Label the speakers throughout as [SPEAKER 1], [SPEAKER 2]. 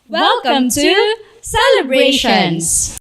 [SPEAKER 1] Welcome to Celebrations!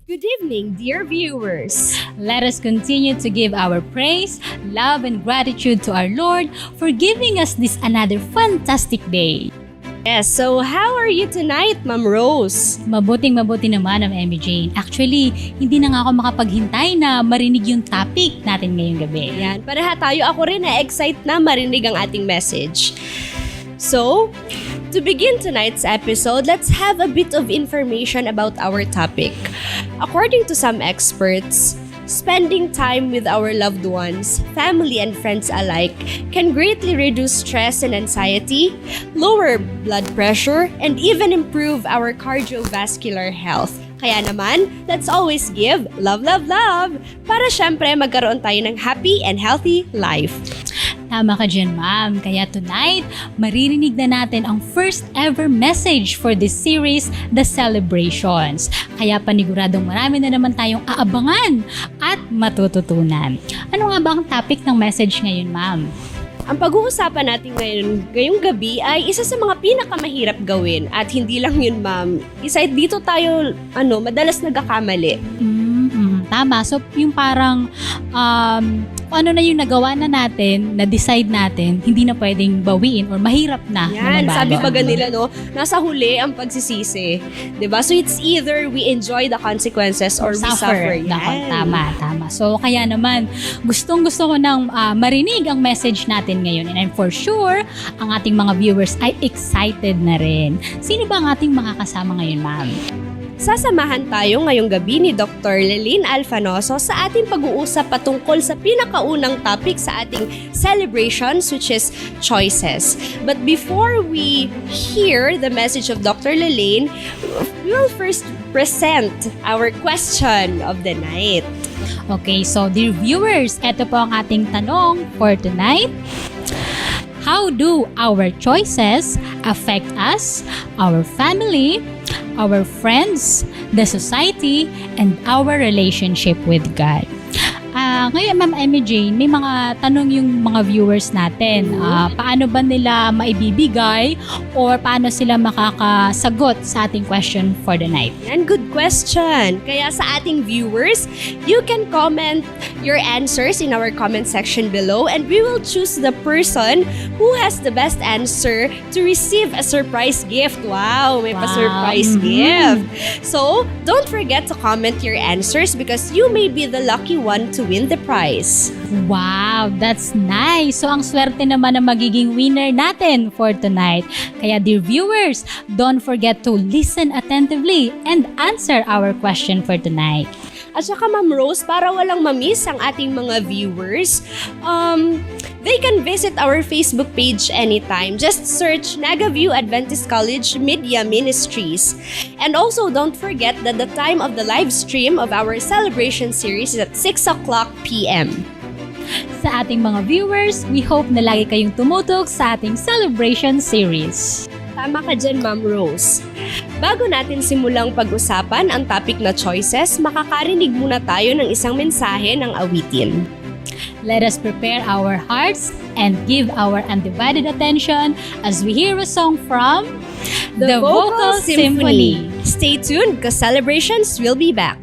[SPEAKER 2] Good evening, dear viewers.
[SPEAKER 1] Let us continue to give our praise, love, and gratitude to our Lord for giving us this another fantastic day.
[SPEAKER 2] Yes, so how are you tonight, Ma'am Rose?
[SPEAKER 1] Mabuting-mabuti naman ang Emmy Jane. Actually, hindi na nga ako makapaghintay na marinig yung topic natin ngayong gabi.
[SPEAKER 2] Yan, pareha tayo. Ako rin na-excite na marinig ang ating message. So, to begin tonight's episode, let's have a bit of information about our topic. According to some experts, spending time with our loved ones, family and friends alike, can greatly reduce stress and anxiety, lower blood pressure, and even improve our cardiovascular health. Kaya naman, let's always give love, love, love para syempre magkaroon tayo ng happy and healthy life.
[SPEAKER 1] Tama ka dyan, ma'am. Kaya tonight, maririnig na natin ang first ever message for this series, The Celebrations. Kaya paniguradong marami na naman tayong aabangan at matututunan. Ano nga ba ang topic ng message ngayon, ma'am?
[SPEAKER 2] Ang pag-uusapan natin ngayong gabi ay isa sa mga pinakamahirap gawin. At hindi lang yun, ma'am. Isa dito tayo, madalas nagkakamali.
[SPEAKER 1] Tama. So, yung parang ano na yung nagawa na natin, na-decide natin, hindi na pwedeng bawiin or mahirap na.
[SPEAKER 2] Yan, sabi ba ganila, no? Nasa huli ang pagsisisi. 'Di ba? So, it's either we enjoy the consequences or we suffer. Yan.
[SPEAKER 1] Tama. So, kaya naman, gustong-gusto ko nang marinig ang message natin ngayon. And I'm for sure, ang ating mga viewers ay excited na rin. Sino ba ang ating mga kasama ngayon, ma'am?
[SPEAKER 2] Sasamahan tayo ngayong gabi ni Dr. Lalaine Alfanoso sa ating pag-uusap patungkol sa pinakaunang topic sa ating celebrations, which is choices. But before we hear the message of Dr. Lalaine, we will first present our question of the night.
[SPEAKER 1] Okay, so dear viewers, ito po ang ating tanong for tonight. How do our choices affect us, our family, our friends, the society, and our relationship with God? Ngayon, Ma'am Emmy Jane, may mga tanong yung mga viewers natin. Paano ba nila maibibigay or paano sila makakasagot sa ating question for the night?
[SPEAKER 2] Yan, good question. Kaya sa ating viewers, you can comment your answers in our comment section below and we will choose the person who has the best answer to receive a surprise gift. Wow, may pa-surprise gift. So, don't forget to comment your answers because you may be the lucky one to win the prize.
[SPEAKER 1] Wow, that's nice. So, ang swerte naman na magiging winner natin for tonight. Kaya dear viewers, don't forget to listen attentively and answer our question for tonight.
[SPEAKER 2] At saka Ma'am Rose, para walang mamiss ang ating mga viewers, they can visit our Facebook page anytime. Just search Nagaview Adventist College Media Ministries. And also, don't forget that the time of the live stream of our celebration series is at 6:00 p.m.
[SPEAKER 1] Sa ating mga viewers, we hope na lagi kayong tumutok sa ating celebration series.
[SPEAKER 2] Tama ka dyan, Ma'am Rose. Bago natin simulang pag-usapan ang topic na choices, makakarinig muna tayo ng isang mensahe ng awitin.
[SPEAKER 1] Let us prepare our hearts and give our undivided attention as we hear a song from
[SPEAKER 2] The Vocal Symphony. Stay tuned because celebrations will be back.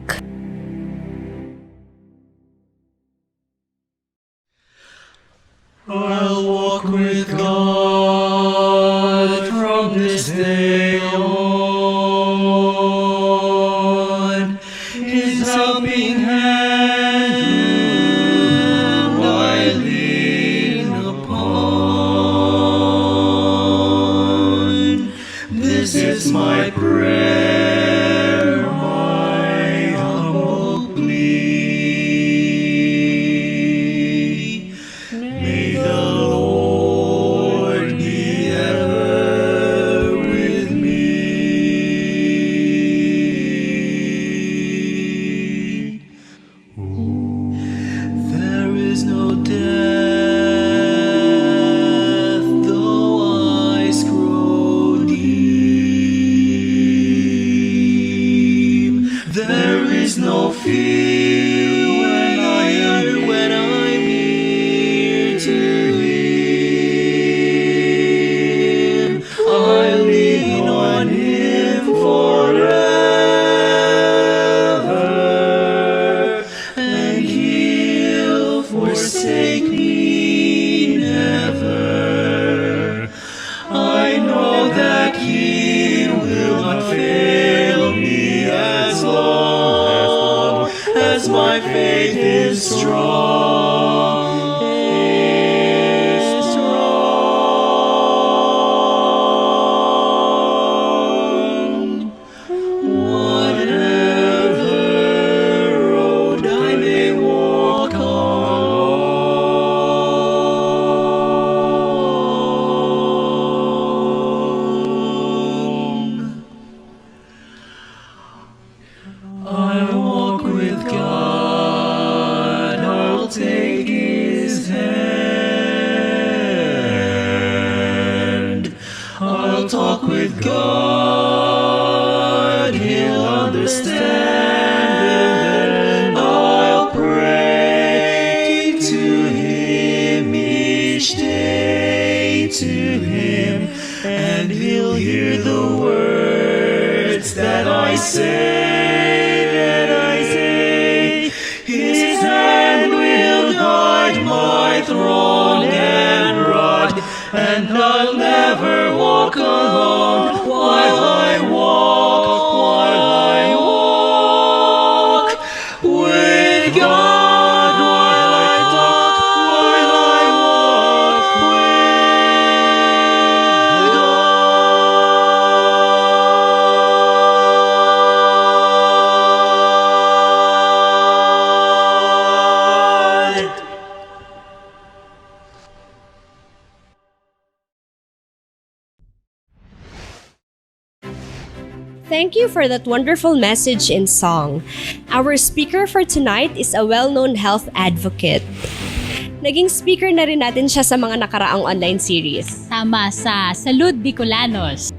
[SPEAKER 3] I'll walk with God from this day on. His helping hand I lean upon. This is my prayer, my humble plea. May the Lord be ever with me. There is no death, though eyes grow dim. is no fear when I'm near to Him. I lean on Him forever, and He'll forsake me never. I know that He will not fail me as long as my faith is strong. Is strong. Whatever road I may walk along, I'll walk with God, I'll take His hand. I'll talk with God, He'll understand. I'll pray to Him each day, to Him, and He'll hear the words that I say. His hand will guide my throne and rod, and I'll never walk alone while I walk with God, while I walk with God.
[SPEAKER 2] Thank you for that wonderful message in song. Our speaker for tonight is a well-known health advocate. Naging speaker na rin natin siya sa mga nakaraang online series.
[SPEAKER 1] Tama sa Salud Bicolanos.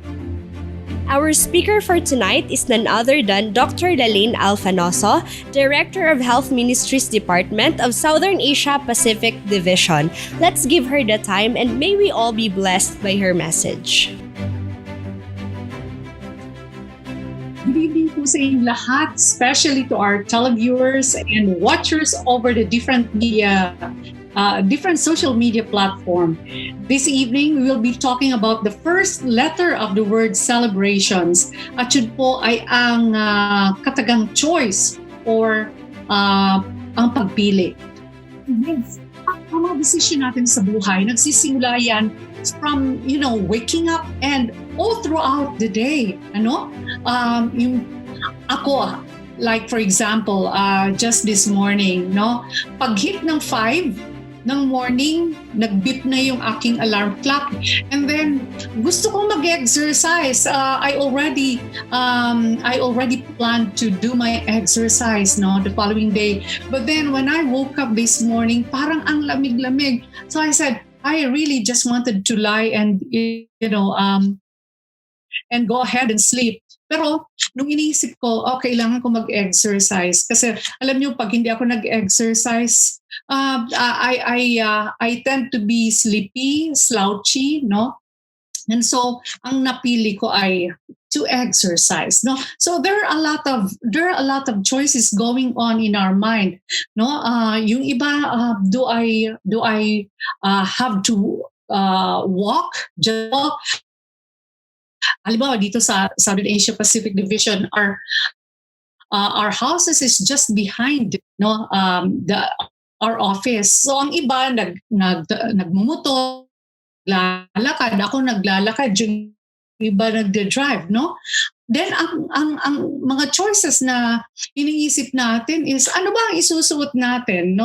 [SPEAKER 2] Our speaker for tonight is none other than Dr. Lalaine Alfanoso, Director of Health Ministries Department of Southern Asia Pacific Division. Let's give her the time and may we all be blessed by her message.
[SPEAKER 4] Good evening po sa inyong lahat, especially to our televiewers and watchers over the different social media platform. This evening, we will be talking about the first letter of the word celebrations. At yun po ay ang katagang choice or ang pagpili. Yes, ang mga decision natin sa buhay, nagsisimula yan from, waking up and all throughout the day. Yung ako, like for example, just this morning, pag-hit ng 5 ng morning, nag-beep na yung aking alarm clock. And then, gusto kong mag-exercise. I already planned to do my exercise, the following day. But then, when I woke up this morning, parang ang lamig-lamig. So I said, I really just wanted to lie and, and go ahead and sleep. Pero, nung iniisip ko, kailangan ko mag-exercise. Kasi, alam niyo, pag hindi ako nag-exercise, I tend to be sleepy, slouchy, And so, ang napili ko ay to exercise, So there are a lot of choices going on in our mind, Yung iba, do I have to walk, just walk? Halimbawa, dito sa Southern Asia Pacific Division, our houses is just behind, our office. So ang iba nagmumotor, lalakad, ako naglalakad, yung iba nagde-drive, Then ang mga choices na iniisip natin is ano ba ang isusuot natin,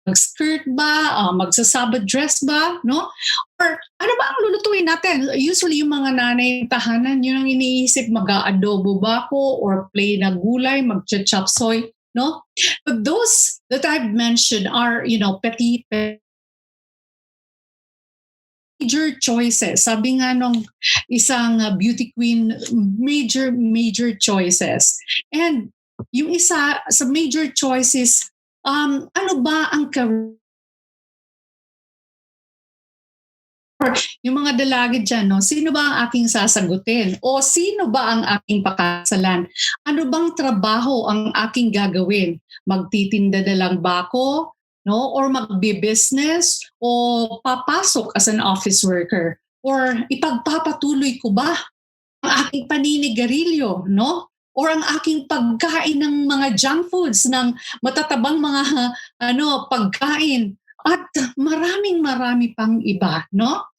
[SPEAKER 4] Mag-skirt ba, magsasabad dress ba, Or ano ba ang lulutuin natin? Usually yung mga nanay tahanan, yun ang iniisip, mag-aadobo ba ako or plain na gulay, mag-chop soy, But those that I've mentioned are, petty major choices. Sabi nga nung isang beauty queen, major choices. And Yung isa sa major choices, ano ba ang career? Yung mga dalagi dyan, no? Sino ba ang aking sasagutin? O sino ba ang aking pakasalan? Ano bang trabaho ang aking gagawin? Magtitinda na lang ba ako? No? Or magbi-business? O papasok as an office worker? Or ipagpapatuloy ko ba ang aking paninigarilyo? No? Or ang aking pagkain ng mga junk foods, ng matatabang mga pagkain? At marami pang iba, no?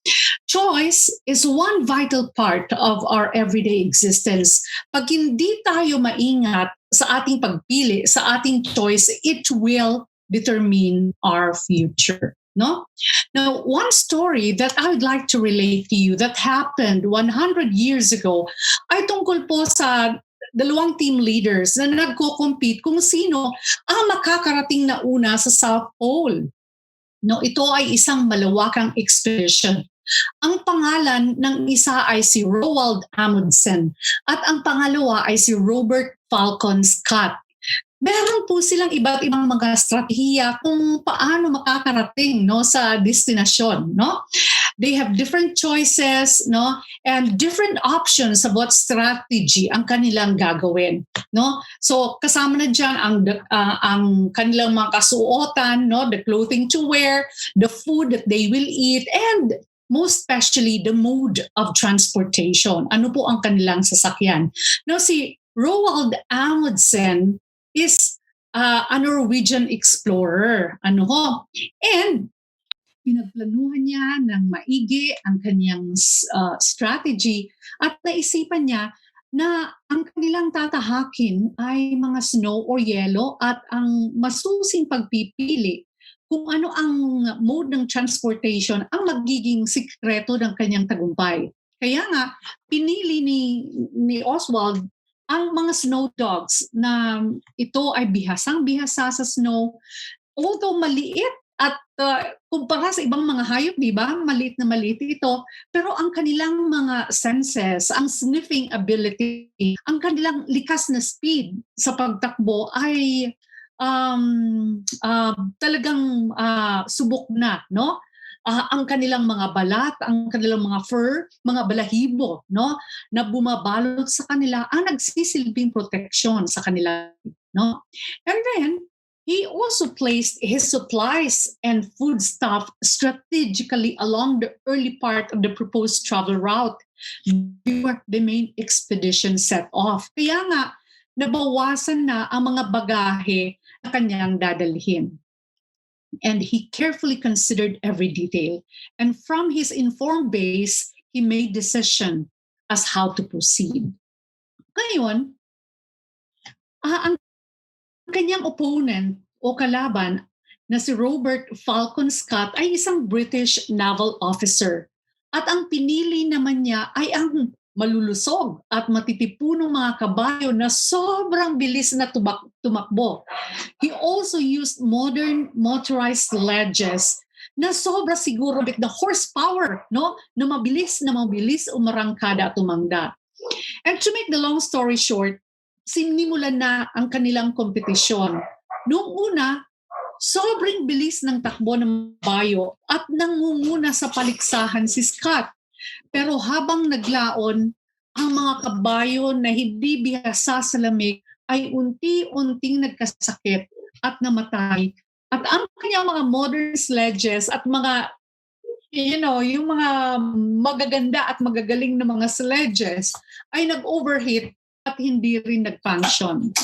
[SPEAKER 4] Choice is one vital part of our everyday existence. Pag hindi tayo maingat sa ating pagpili, sa ating choice, it will determine our future. No? Now, one story that I would like to relate to you that happened 100 years ago ay tungkol po sa dalawang team leaders na nagko-compete kung sino ang makakarating na una sa South Pole. No, ito ay isang malawakang expedition. Ang pangalan ng isa ay si Roald Amundsen at ang pangalawa ay si Robert Falcon Scott. Meron po silang iba't ibang mga strategiya kung paano makakarating sa destinasyon, no? They have different choices, no? And different options of what strategy ang kanilang gagawin, no? So kasama na diyan ang kanilang mga kasuotan, no? The clothing to wear, the food that they will eat, and most especially the mode of transportation. Ano po ang kanilang sasakyan? Now si Roald Amundsen is a Norwegian explorer. And pinagplanuhan niya ng maigi ang kanyang strategy at naisipan niya na ang kanilang tatahakin ay mga snow or yelo at ang masusing pagpipili kung ano ang mode ng transportation ang magiging sikreto ng kanyang tagumpay. Kaya nga, pinili ni Oswald ang mga snow dogs na ito ay bihasang-bihasa sa snow. Although maliit at kumpara sa ibang mga hayop, di ba? Maliit na maliit ito. Pero ang kanilang mga senses, ang sniffing ability, ang kanilang likas na speed sa pagtakbo ay talagang subok na, no? Ang kanilang mga balat, ang kanilang mga fur, mga balahibo, no, na bumabalot sa kanila ang nagsisilbing proteksyon sa kanila, no? And then he also placed his supplies and foodstuff strategically along the early part of the proposed travel route before the main expedition set off. Kaya nga, nabawasan na ang mga bagahe na kanyang dadalhin. And he carefully considered every detail. And from his informed base, he made decision as how to proceed. Ngayon, ang kanyang opponent o kalaban na si Robert Falcon Scott ay isang British naval officer. At ang pinili naman niya ay ang malulusog at matitipunong mga kabayo na sobrang bilis na tumakbo. He also used modern motorized sledges na sobra siguro na horsepower, no? Na mabilis umarangkada at umangda. And to make the long story short, sinimulan na ang kanilang kompetisyon. Noong una, sobrang bilis ng takbo ng bayo at nangunguna sa paliksahan si Scott. Pero habang naglaon, ang mga kabayo na hindi bihasa sa lamig ay unti-unting nagkasakit at namatay. At ang kanyang mga modern sledges at mga, yung mga magaganda at magagaling na mga sledges ay nag-overheat at hindi rin nag-function.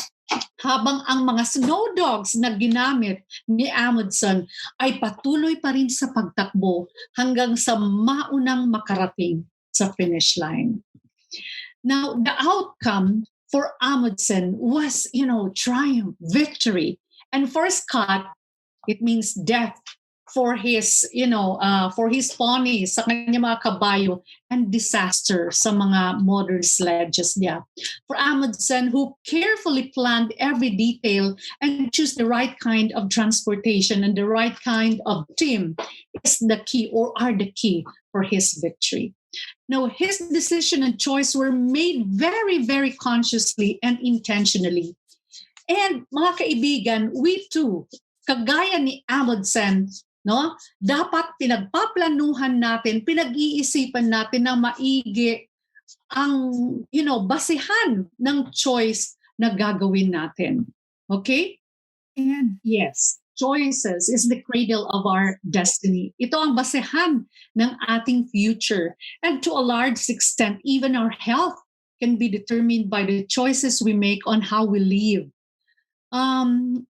[SPEAKER 4] Habang ang mga snow dogs na ginamit ni Amundsen ay patuloy pa rin sa pagtakbo hanggang sa maunang makarating sa finish line. Now, the outcome for Amundsen was, triumph, victory. And for Scott, it means death for his, for his ponies, sa kanya mga kabayo, and disaster sa mga modern sledges niya. For Amundsen, who carefully planned every detail and choose the right kind of transportation and the right kind of team is the key or are the key for his victory. Now, his decision and choice were made very, very consciously and intentionally. And mga kaibigan, we too, kagaya ni Amundsen, no? Dapat pinagpaplanuhan natin, pinag-iisipan natin ng maigi ang basehan ng choice na gagawin natin. Okay? And yes, choices is the cradle of our destiny. Ito ang basehan ng ating future. And to a large extent, even our health can be determined by the choices we make on how we live.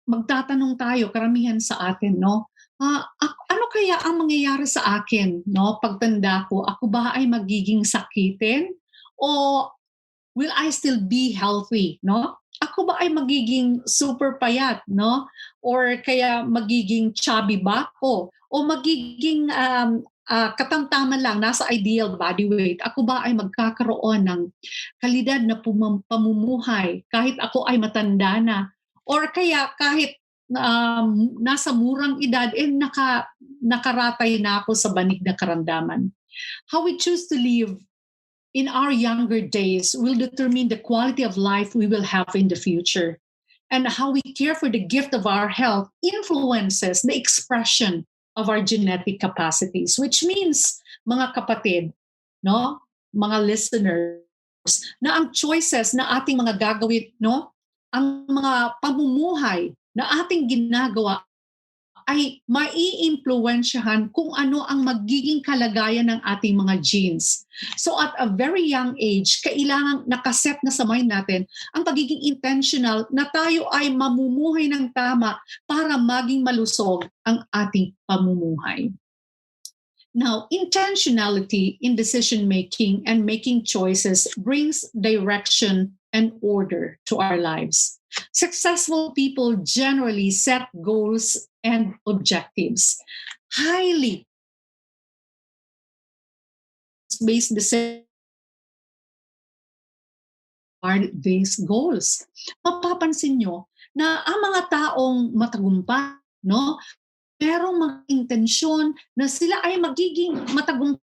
[SPEAKER 4] Magtatanong tayo, karamihan sa atin, no? Ano kaya ang mangyayari sa akin, no? Pagtanda ko, ako ba ay magiging sakitin? O will I still be healthy, no? Ako ba ay magiging super payat, no? Or kaya magiging chubby ba ako? O magiging katamtaman lang, nasa ideal body weight? Ako ba ay magkakaroon ng kalidad na pamumuhay kahit ako ay matanda na? Or kaya kahit nasa murang edad, nakaratay na ako sa banig na karamdaman. How we choose to live in our younger days will determine the quality of life we will have in the future. And how we care for the gift of our health influences the expression of our genetic capacities, which means, mga kapatid, no, mga listeners, na ang choices na ating mga gagawin, no, ang mga pamumuhay na ating ginagawa ay maiimpluwensyahan kung ano ang magiging kalagayan ng ating mga genes. So at a very young age, kailangan nakaset na sa mind natin ang pagiging intentional na tayo ay mamumuhay ng tama para maging malusog ang ating pamumuhay. Now, intentionality in decision-making and making choices brings direction and order to our lives. Successful people generally set goals and objectives. Highly based decisions are these goals. Mapapansin nyo na ang mga taong matagumpay, no, merong mga intensyon na sila ay magiging matagumpay.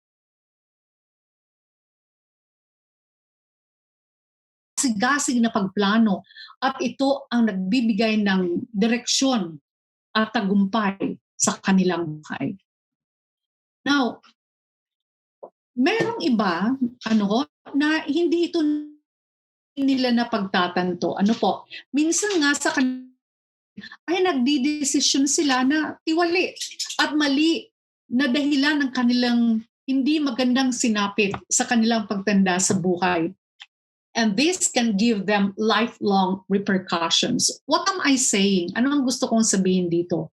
[SPEAKER 4] Sigasig na pagplano at ito ang nagbibigay ng direksyon at tagumpay sa kanilang buhay. Now, merong iba na hindi ito nila na pagtatanto. Ano po? Minsan nga sa ay nagdidesisyon sila na tiwali at mali na dahilan ng kanilang hindi magandang sinapit sa kanilang pagtanda sa buhay. And this can give them lifelong repercussions. What am I saying? Ano ang gusto kong sabihin dito?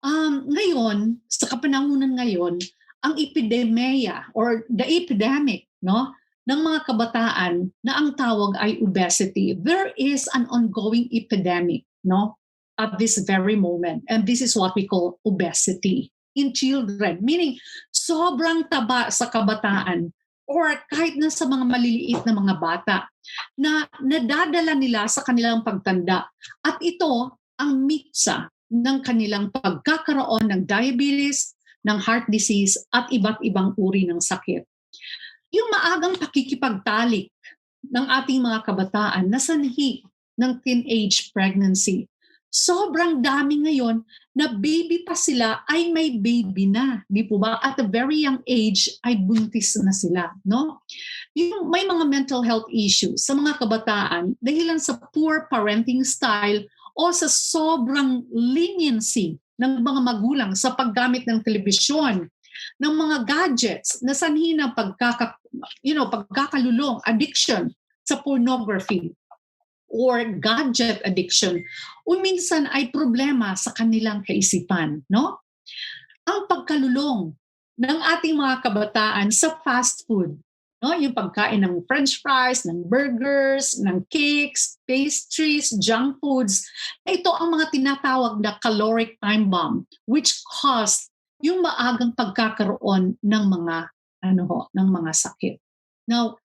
[SPEAKER 4] Ngayon, sa kapanahunan ngayon, ang epidemya or the epidemic, no, ng mga kabataan na ang tawag ay obesity. There is an ongoing epidemic, no, at this very moment. And this is what we call obesity in children. Meaning, sobrang taba sa kabataan or kahit na sa mga maliliit na mga bata na nadadala nila sa kanilang pagtanda. At ito ang mitsa ng kanilang pagkakaroon ng diabetes, ng heart disease at iba't ibang uri ng sakit. Yung maagang pakikipagtalik ng ating mga kabataan na sanhi ng teenage pregnancy. Sobrang dami ngayon na baby pa sila ay may baby na, di po ba? At a very young age ay buntis na sila, no? Yung may mga mental health issues sa mga kabataan dahilan sa poor parenting style o sa sobrang leniency ng mga magulang sa paggamit ng telebisyon, ng mga gadgets na sanhi ng pagkakalulong, addiction sa pornography or gadget addiction o minsan ay problema sa kanilang kaisipan, no? Ang pagkalulong ng ating mga kabataan sa fast food, no? Yung pagkain ng french fries, ng burgers, ng cakes, pastries, junk foods, ito ang mga tinatawag na caloric time bomb which cause yung maagang pagkakaroon ng mga sakit. Now,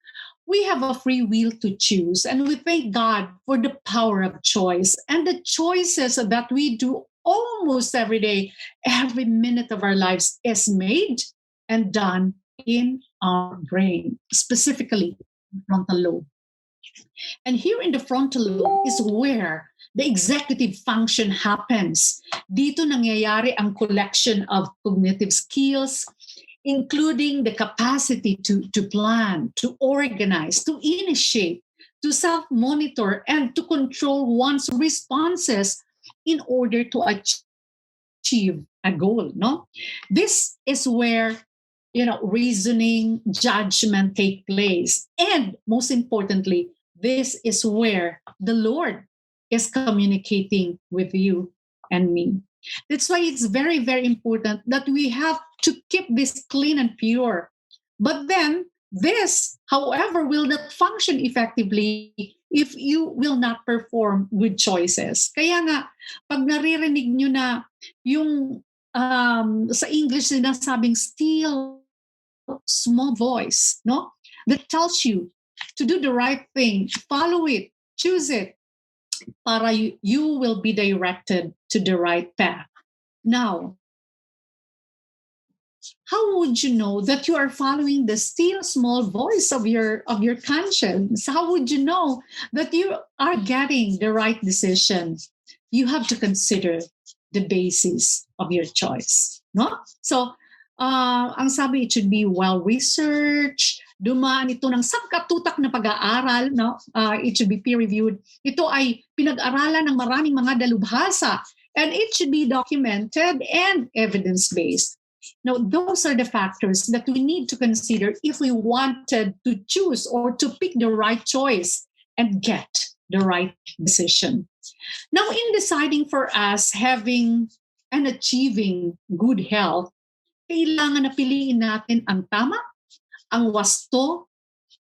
[SPEAKER 4] we have a free will to choose and we thank God for the power of choice and the choices that we do almost every day, every minute of our lives is made and done in our brain, specifically frontal lobe. And here in the frontal lobe is where the executive function happens. Dito nangyayari ang collection of cognitive skills, including the capacity to plan, to organize, to initiate, to self-monitor, and to control one's responses in order to achieve a goal. No, this is where reasoning, judgment take place, and most importantly, this is where the Lord is communicating with you and me. That's why it's very, very important that we have to keep this clean and pure. But then, this, however, will not function effectively if you will not perform good choices. Kaya nga, pag naririnig nyo na yung sa English sinasabing still small voice, no? That tells you to do the right thing, follow it, choose it, para you will be directed to the right path. Now, how would you know that you are following the still small voice of your conscience? How would you know that you are getting the right decision? You have to consider the basis of your choice, no? So, ang sabi, it should be well researched. Dumaan ito ng sangkatutak na pag-aaral, no? It should be peer reviewed. Ito ay pinag-aralan ng maraming mga dalubhasa, and it should be documented and evidence-based. Now, those are the factors that we need to consider if we wanted to choose or to pick the right choice and get the right decision. Now, in deciding for us having and achieving good health, kailangan na piliin natin ang tama, ang wasto,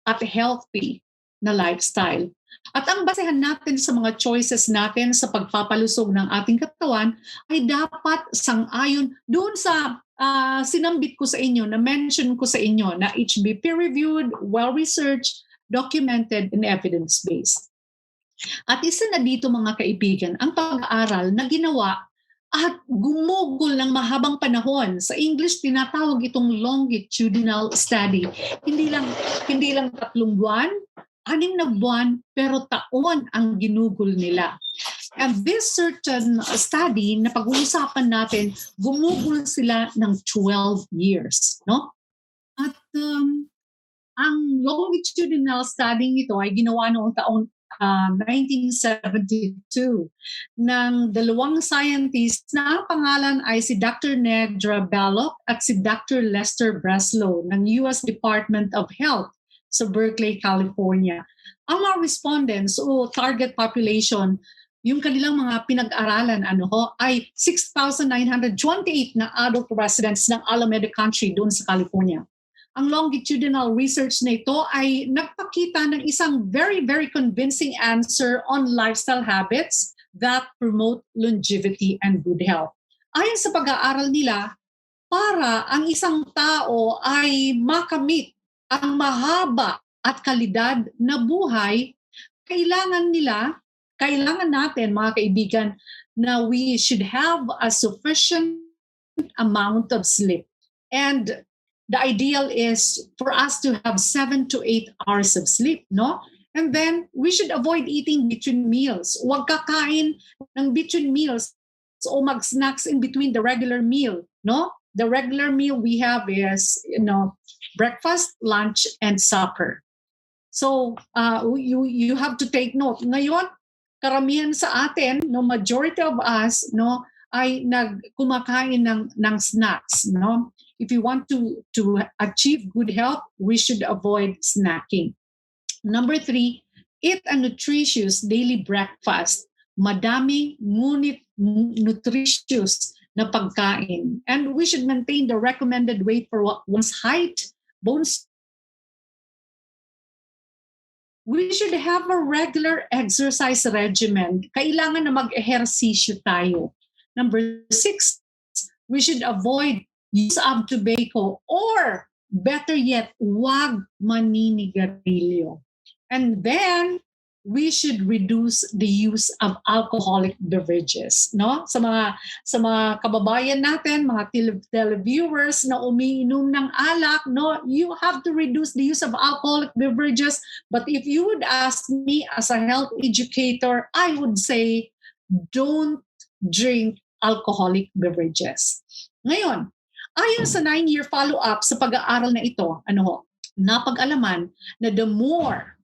[SPEAKER 4] at healthy na lifestyle. At ang basehan natin sa mga choices natin sa pagpapalusog ng ating katawan ay dapat sang-ayon doon sa sinambit ko sa inyo, na mention ko sa inyo, na it should be peer-reviewed, well-researched, documented, and evidence-based. At isa na dito mga kaibigan, ang pag-aaral na ginawa at gumugol ng mahabang panahon. Sa English, tinatawag itong longitudinal study. Hindi lang 3 buwan, 6 na buwan, pero taon ang ginugol nila. And this certain study na pag-uusapan natin, gumugol sila ng 12 years. No? At ang longitudinal study ito ay ginawa noong taong 1972 ng 2 scientists na ang pangalan ay si Dr. Nedra Belloc at si Dr. Lester Breslow ng US Department of Health sa Berkeley, California. Ang mga respondents o target population, yung kanilang mga pinag-aralan ay 6,928 na adult residents ng Alameda Country doon sa California. Ang longitudinal research na ito ay nagpakita ng isang very, very convincing answer on lifestyle habits that promote longevity and good health. Ayon sa pag-aaral nila, para ang isang tao ay makamit ang mahaba at kalidad na buhay, kailangan natin mga kaibigan na we should have a sufficient amount of sleep. And the ideal is for us to have 7 to 8 hours of sleep, no? And then we should avoid eating between meals. Huwag kakain ng between meals o mag-snacks in between the regular meal, no? The regular meal we have is, breakfast, lunch, and supper. So you have to take note. Ngayon, karamihan sa atin, majority of us, ay kumakain ng snacks, no? If you want to achieve good health, we should avoid snacking. Number 3, eat a nutritious daily breakfast. Madami ngunit nutritious na pagkain. And we should maintain the recommended weight for one's height, bones. We should have a regular exercise regimen. Kailangan na mag-ehersisyo tayo. Number 6, we should avoid use of tobacco, or better yet, huwag maninigarilyo. And then, we should reduce the use of alcoholic beverages, no? Sa mga kababayan natin, mga televiewers na umiinom ng alak, no, you have to reduce the use of alcoholic beverages. But if you would ask me as a health educator, I would say don't drink alcoholic beverages. Ngayon, ayon sa 9-year follow-up sa pag-aaral na ito, napag-alaman na the more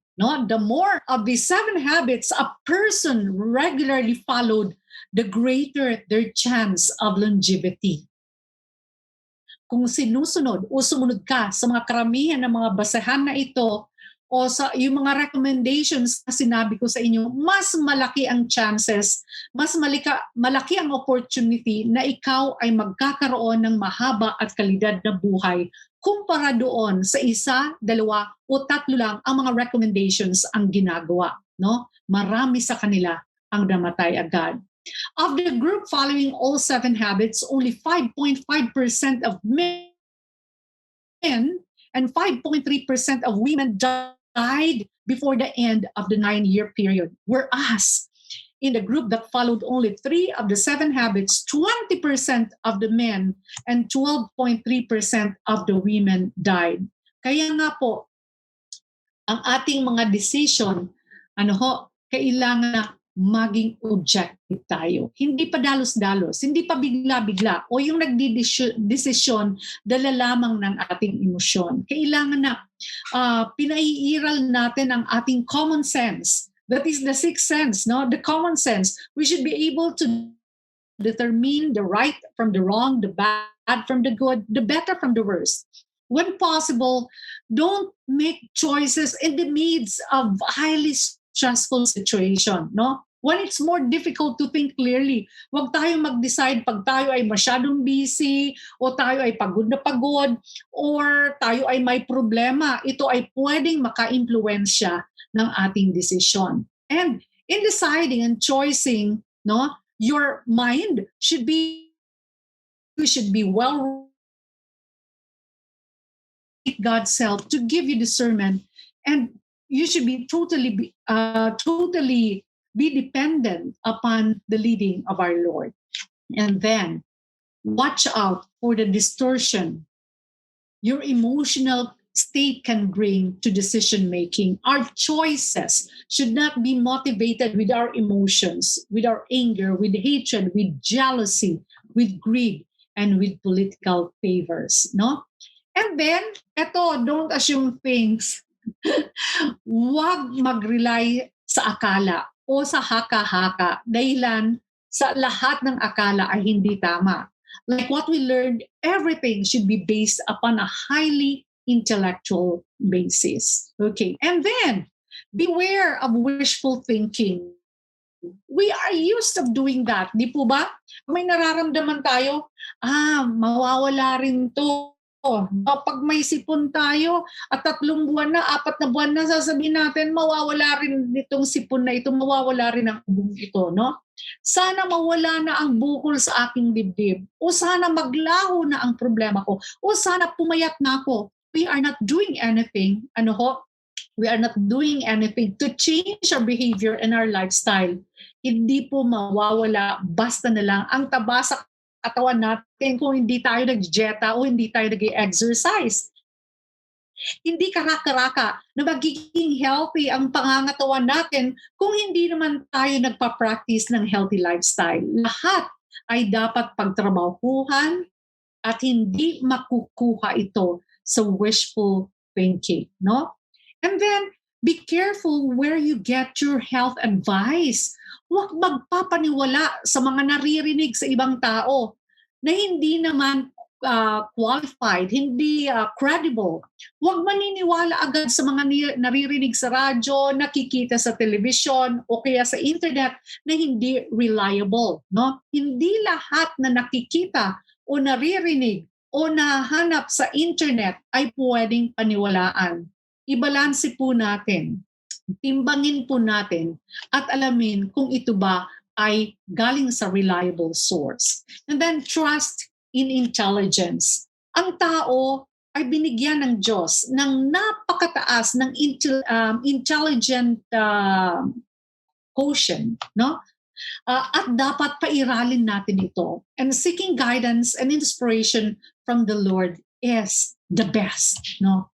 [SPEAKER 4] of the 7 habits a person regularly followed, the greater their chance of longevity. Kung sinusunod o sumunod ka sa mga karamihan ng mga basehan na ito o sa yung mga recommendations na sinabi ko sa inyo, mas malaki ang chances, mas malaki ang opportunity na ikaw ay magkakaroon ng mahaba at kalidad na buhay kumpara doon sa 1, 2 o 3 lang ang mga recommendations ang ginagawa, no? Marami sa kanila ang namatay agad. Of the group following all 7 habits, only 5.5% of men and 5.3% of women died before the end of the 9-year period. Whereas in the group that followed only 3 of the 7 habits, 20% of the men and 12.3% of the women died. Kaya nga po, ang ating mga decision, kailangan na maging objective tayo. Hindi pa dalos-dalos, hindi pa bigla-bigla, o yung nagdidesisyon dala lamang ng ating emosyon. Kailangan na pinaiiral natin ang ating common sense. That is the 6th sense, no? The common sense. We should be able to determine the right from the wrong, the bad from the good, the better from the worst. When possible, don't make choices in the midst of highly stressful situation, no? When it's more difficult to think clearly, huwag tayong mag-decide pag tayo ay masyadong busy o tayo ay pagod na pagod or tayo ay may problema. Ito ay pwedeng maka-impluwensya ng ating desisyon. And in deciding and choosing, no, your mind should be well God's help to give you discernment, and you should be totally be dependent upon the leading of our Lord. And then watch out for the distortion your emotional state can bring to decision making. Our choices should not be motivated with our emotions, with our anger, with hatred, with jealousy, with greed, and with political favors, no? And then, don't assume things. Huwag mag-rely sa akala o sa haka-haka dahilan sa lahat ng akala ay hindi tama. Like what we learned, everything should be based upon a highly intellectual basis. Okay, and then beware of wishful thinking. We are used of doing that, di po ba? May nararamdaman tayo, mawawala rin to. Kapag may sipon tayo at 3 buwan na, 4 na buwan na, sasabihin natin, mawawala rin itong sipon na ito, mawawala rin ang ubong ito, no? Sana mawala na ang bukol sa aking dibdib, o sana maglaho na ang problema ko, o sana pumayat na ako. We are not doing anything, we are not doing anything to change our behavior and our lifestyle. Hindi po mawawala, basta na lang ang taba sa katawan natin kung hindi tayo nag-dieta o hindi tayo nag-exercise. Hindi karaka-raka na magiging healthy ang pangangatawan natin kung hindi naman tayo nagpa-practice ng healthy lifestyle. Lahat ay dapat pagtrabahuhan at hindi makukuha ito sa wishful thinking, no? And then, be careful where you get your health advice. Huwag magpapaniwala sa mga naririnig sa ibang tao na hindi naman qualified, hindi credible. Huwag maniniwala agad sa mga naririnig sa radyo, nakikita sa television o kaya sa internet na hindi reliable, no? Hindi lahat na nakikita o naririnig o nahanap sa internet ay pwedeng paniwalaan. Ibalanse po natin, timbangin po natin at alamin kung ito ba ay galing sa reliable source. And then trust in intelligence. Ang tao ay binigyan ng Diyos ng napakataas ng intelligent quotient, no? At dapat pairalin natin ito. And seeking guidance and inspiration from the Lord is the best, no?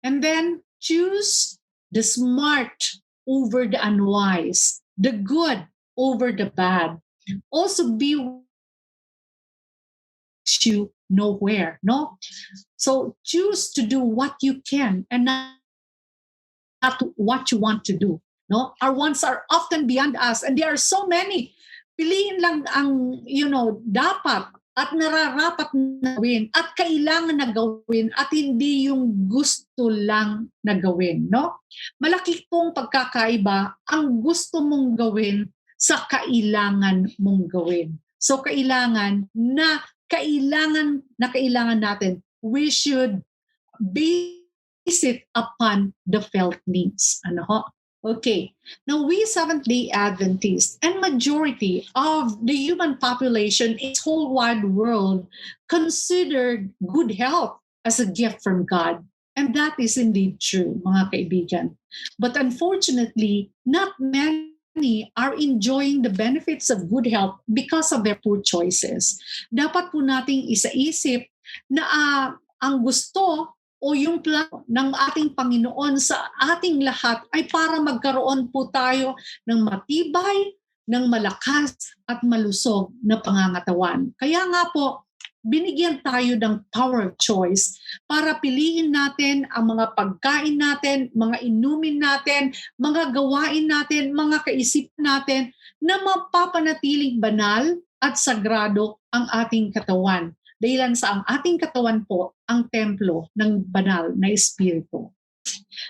[SPEAKER 4] And then choose the smart over the unwise, the good over the bad. Also be you nowhere, no? So choose to do what you can and not what you want to do, no? Our wants are often beyond us and there are so many. Piliin lang ang, dapat at nararapat na gawin at kailangan na gawin at hindi yung gusto lang na gawin, no? Malaki pong pagkakaiba ang gusto mong gawin sa kailangan mong gawin. So kailangan natin, we should base it upon the felt needs. Ano ho? Okay. Now, we Seventh-day Adventists and majority of the human population in this whole wide world consider good health as a gift from God. And that is indeed true, mga kaibigan. But unfortunately, not many are enjoying the benefits of good health because of their poor choices. Dapat po nating isaisip na ang gusto o yung plano ng ating Panginoon sa ating lahat ay para magkaroon po tayo ng matibay, ng malakas at malusog na pangangatawan. Kaya nga po, binigyan tayo ng power of choice para piliin natin ang mga pagkain natin, mga inumin natin, mga gawain natin, mga kaisipan natin na mapapanatiling banal at sagrado ang ating katawan. Dahilan sa ang ating katawan po ang templo ng banal na espiritu.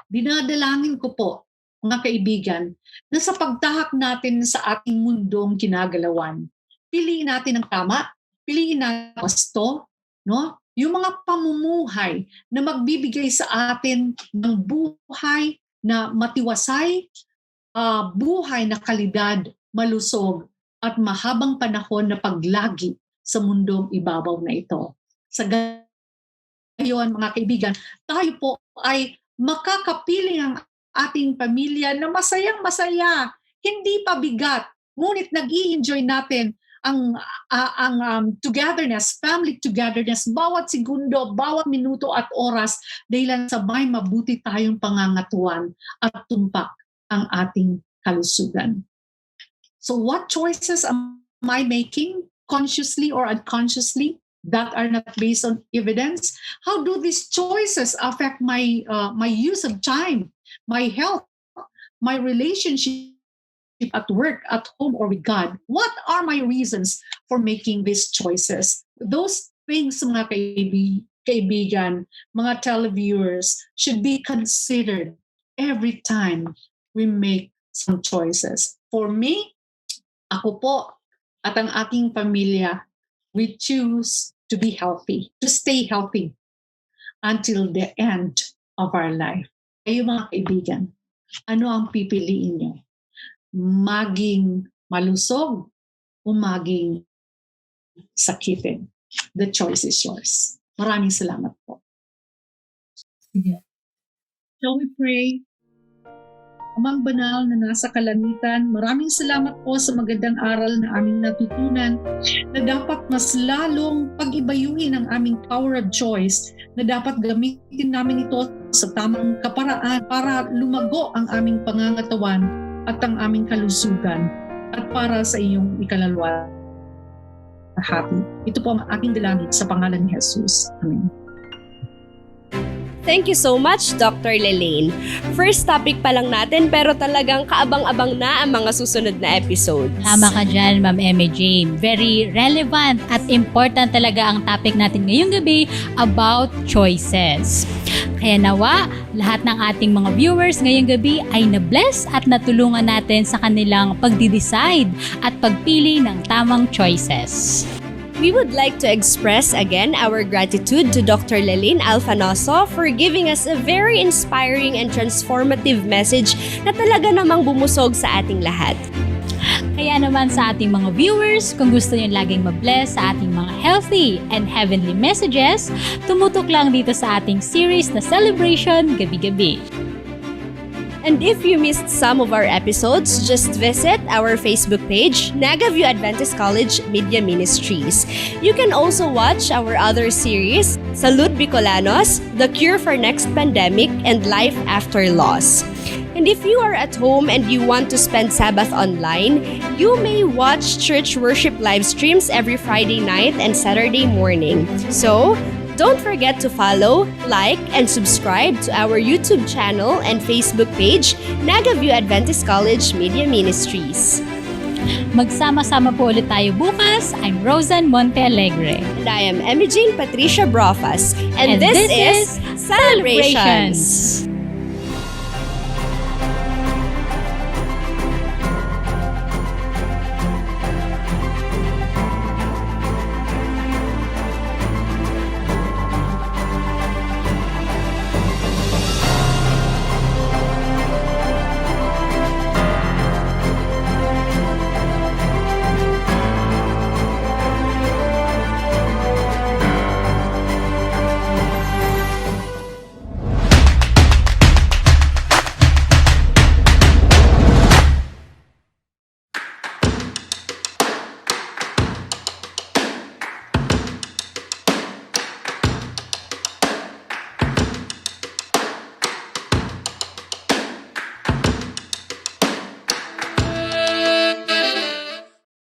[SPEAKER 4] Dinadalangin ko po, mga kaibigan, na sa pagtahak natin sa ating mundong kinagalawan, piliin natin ang tama, piliin natin ang wasto, no? Yung mga pamumuhay na magbibigay sa atin ng buhay na matiwasay, buhay na kalidad, malusog, at mahabang panahon na paglagi sa mundong ibabaw na ito. Sa gayon, mga kaibigan, tayo po ay makakapiling ang ating pamilya na masayang-masaya, hindi pa bigat, ngunit nag-i-enjoy natin ang togetherness, family togetherness, bawat segundo, bawat minuto at oras, dahilan sabay mabuti tayong pangangatuan at tumpak ang ating kalusugan. So what choices am I making? Consciously or unconsciously, that are not based on evidence? How do these choices affect my use of time, my health, my relationship at work, at home, or with God? What are my reasons for making these choices? Those things, mga kaibigan, mga televiewers, should be considered every time we make some choices. For me, ako po, at ang aking pamilya, we choose to be healthy, to stay healthy until the end of our life. Kayo mga kaibigan, ano ang pipiliin niyo? Maging malusog o maging sakitin? The choice is yours. Maraming salamat po. Shall we pray? Amang banal na nasa kalangitan, maraming salamat po sa magandang aral na aming natutunan na dapat mas lalong pag-ibayuhin ang aming power of choice, na dapat gamitin namin ito sa tamang kaparaan para lumago ang aming pangangatawan at ang aming kalusugan at para sa iyong ikalalwa. Ito po ang aking dalangin sa pangalan ni Jesus. Amen.
[SPEAKER 2] Thank you so much, Dr. Lalaine. First topic pa lang natin pero talagang kaabang-abang na ang mga susunod na episodes.
[SPEAKER 1] Tama ka dyan, Ma'am MJ. Very relevant at important talaga ang topic natin ngayong gabi about choices. Kaya nawa, lahat ng ating mga viewers ngayong gabi ay na-bless at natulungan natin sa kanilang pagdi-decide at pagpili ng tamang choices.
[SPEAKER 2] We would like to express again our gratitude to Dr. Lalaine Alfanoso for giving us a very inspiring and transformative message na talaga namang bumusog sa ating lahat.
[SPEAKER 1] Kaya Kaya naman sa ating mga viewers, kung gusto nyo laging mabless sa ating mga healthy and heavenly messages, tumutok lang dito sa ating series na Celebration Gabi-Gabi.
[SPEAKER 2] And if you missed some of our episodes, just visit our Facebook page, Nagaview Adventist College Media Ministries. You can also watch our other series, Salud Bicolanos, The Cure for Next Pandemic, and Life After Loss. And if you are at home and you want to spend Sabbath online, you may watch church worship live streams every Friday night and Saturday morning. So, don't forget to follow, like, and subscribe to our YouTube channel and Facebook page, Nagaview Adventist College Media Ministries.
[SPEAKER 1] Magsama-sama po ulit tayo bukas. I'm Rosan Montealegre.
[SPEAKER 2] And I am Emmy Jane Patricia Brofas. And,
[SPEAKER 1] And
[SPEAKER 2] this
[SPEAKER 1] this
[SPEAKER 2] is Celebrations!